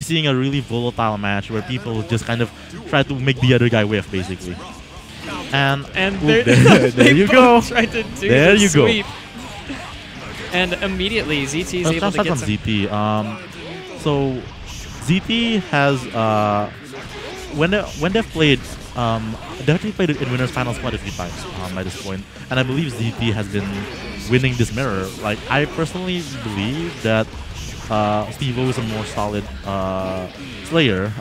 seeing a really volatile match where people just kind of try to make the other guy whiff, basically. And there you go. Tried to do there the you sweep. And immediately ZT's able to get some. ZT. So ZT has when they've played, they actually played it in winners finals quite a few times by this point, and I believe ZT has been winning this mirror. Like, I personally believe that Steve-O is a more solid Slayer.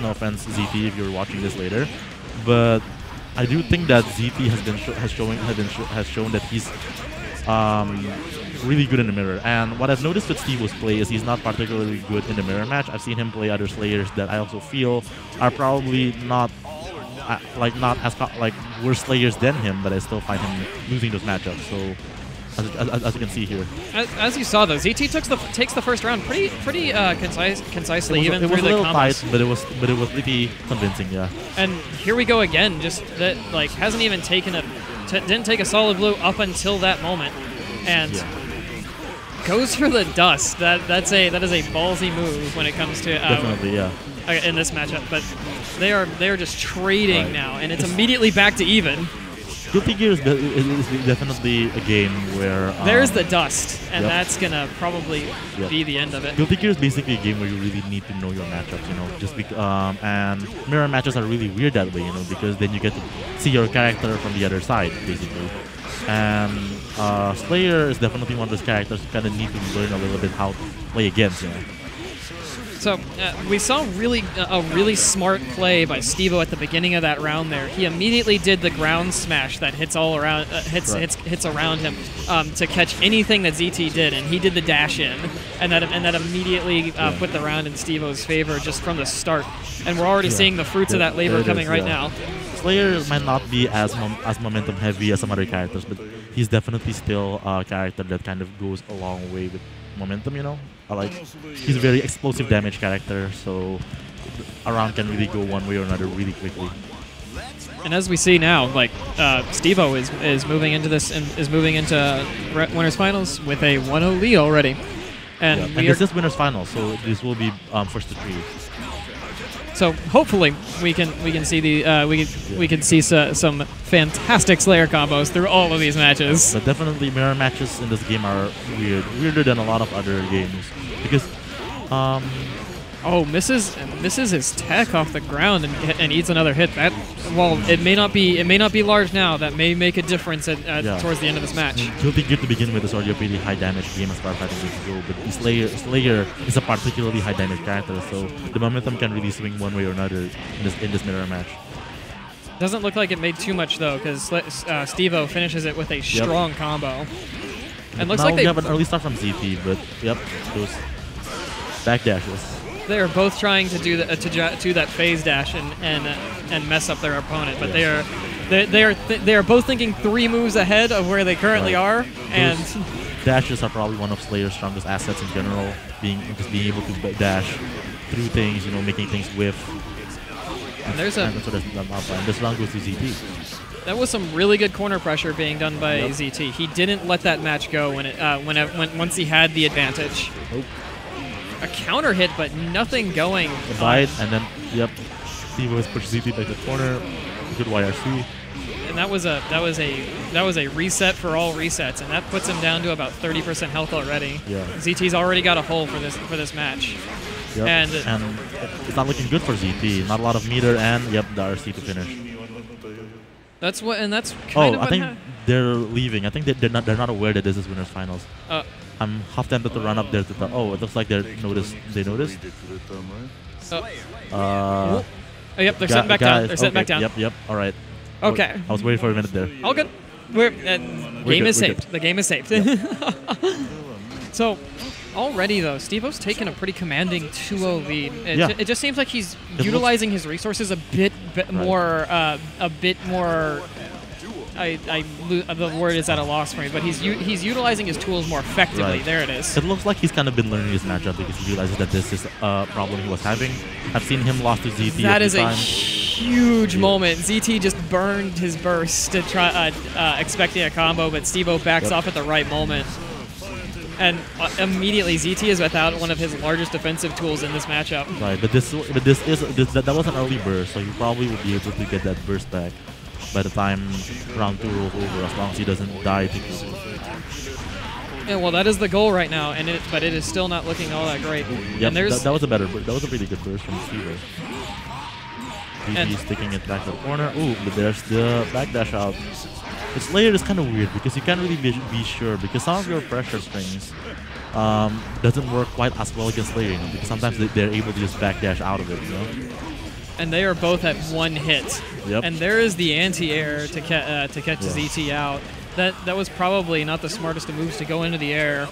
No offense, ZT, if you're watching this later, but I do think that ZT has shown that he's really good in the mirror. And what I've noticed with Steve-O's play is he's not particularly good in the mirror match. I've seen him play other Slayers that I also feel are probably not not as worse Slayers than him, but I still find him losing those matchups. So as you can see here, as you saw though, ZT takes the first round pretty concisely, even it was through a little the tight, combos. but it was pretty convincing, yeah. And here we go again. Just that, like, hasn't even taken didn't take a solid blue up until that moment, and goes for the dust. That is a ballsy move when it comes to Definitely, yeah. In this matchup. But they are just trading now, and it's immediately back to even. Guilty Gear is definitely a game where there's the dust, and that's gonna probably be the end of it. Guilty Gear is basically a game where you really need to know your matchups, you know. Just and mirror matches are really weird that way, you know, because then you get to see your character from the other side, basically. And Slayer is definitely one of those characters you kind of need to learn a little bit how to play against, you know. So we saw a really smart play by Steve-O at the beginning of that round there. He immediately did the ground smash that hits all around, hits around him to catch anything that ZT did, and he did the dash in, and that immediately put the round in Steve-O's favor just from the start. And we're already seeing the fruits of that labor coming right now. Slayer might not be as momentum heavy as some other characters, but he's definitely still a character that kind of goes a long way with momentum, you know. Like, he's a very explosive damage character, so a round can really go one way or another really quickly. And as we see now, like, Steve-O is moving into this and is moving into winners finals with a 1-0 lead already. And this is winners finals, so this will be first to 3. So hopefully we can see the we can see some fantastic Slayer combos through all of these matches. But definitely mirror matches in this game are weirder than a lot of other games, because misses his tech off the ground and eats another hit. That, while it may not be large now, that may make a difference towards the end of this match. Guilty Gear to begin with is already a pretty high damage game as far as fighting games go, but Slayer is a particularly high damage character, so the momentum can really swing one way or another in this mirror match. Doesn't look like it made too much though, because Steve-O finishes it with a strong combo. And looks like they have an early start from ZT, but those back dashes. They are both trying to do that phase dash and mess up their opponent, but they are both thinking 3 moves ahead of where they currently are. And dashes are probably one of Slayer's strongest assets in general. Being able to dash through things, you know, making things whiff. And this round goes to ZT. That was some really good corner pressure being done by ZT. He didn't let that match go once he had the advantage. Nope. A counter hit, but nothing going. The bite, and then Steve has pushed ZT back to the corner. Good YRC. And that was a reset for all resets, and that puts him down to about 30% health already. Yeah. ZT's already got a hole for this match. Yep. And it's not looking good for ZT. Not a lot of meter, and the RC to finish. That's kind of I think they're leaving. I think they're not aware that this is winners finals. I'm half tempted to run up there to the. Oh, it looks like they noticed. Yep, they're sitting back down. They're sitting back down. Yep. All right. Okay. I was waiting for a minute there. All good. Game is saved. The game is saved. So, already though, Steve-O's taken a pretty commanding 2-0 lead. It just seems like he's utilizing his resources a bit more. The word is at a loss for me, but he's utilizing his tools more effectively. Right. There it is. It looks like he's kind of been learning his matchup because he realizes that this is a problem he was having. I've seen him lost to ZT. That is a huge moment. ZT just burned his burst to try expecting a combo, but Steve-O backs off at the right moment. And immediately ZT is without one of his largest defensive tools in this matchup. Right, but that was an early burst, so he probably will be able to get that burst back by the time round 2 rolls over, as long as he doesn't die too quickly. Yeah, well, that is the goal right now, but it is still not looking all that great. Yep, and there's that was a pretty good burst from Steve. He's taking it back to the corner. Ooh, but there's the backdash out. This layer is kind of weird because you can't really be sure, because some of your pressure strings doesn't work quite as well against layering, because sometimes they're able to just backdash out of it, you know? And they are both at 1 hit. Yep. And there is the anti-air to catch ZT out. That was probably not the smartest of moves to go into the air.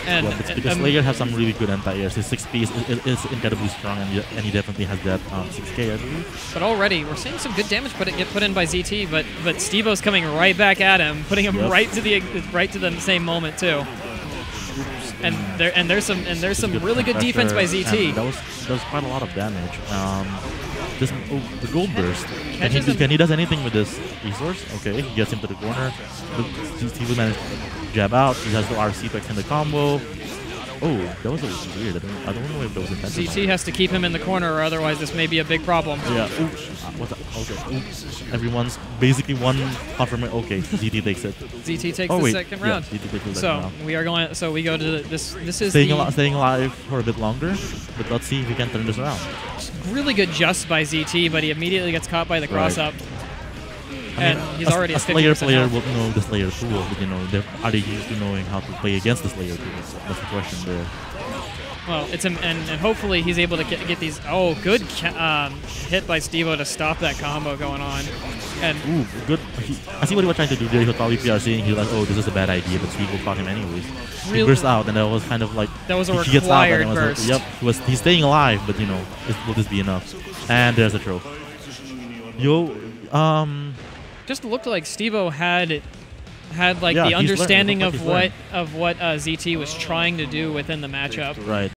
And because Slayer has some really good anti-airs. His 6P is incredibly strong, and he definitely has that 6K, I believe. But already, we're seeing some good damage get put in by ZT, but Stevo's coming right back at him, putting him right to the same moment too. And there's some really good defense by ZT. That was quite a lot of damage. The gold burst. Can he does anything with this resource? Okay, he gets him to the corner. ZT will manage to jab out. He has the RC to extend the combo. Oh, that was a little weird. I don't know if that was intentional. ZT has to keep him in the corner, or otherwise this may be a big problem. Yeah. Ooh. What's that? Okay. Ooh. Everyone's basically one confirmation. Okay, ZT takes it. ZT takes the second round. ZT takes the second so round. we are going. So we go to this. This is staying alive for a bit longer, but let's see if we can turn this around. Really good just by ZT, but he immediately gets caught by the cross up. And he's already a Slayer player will know the Slayer tool, but you know, are they used to knowing how to play against the Slayer tools? That's the question there. Well, it's and hopefully he's able to get these. Oh, good hit by Stevo to stop that combo going on. And ooh, good. I see what he was trying to do there. He was probably PRCing. He's like, oh, this is a bad idea, but Stevo caught him anyways. Really? He burst out, and that was kind of like that was a required burst. Like, yep, he's staying alive, but you know, will this be enough? And there's a trope. Yo, just looked like Stevo had like the understanding of what ZT was trying to do within the matchup. Right.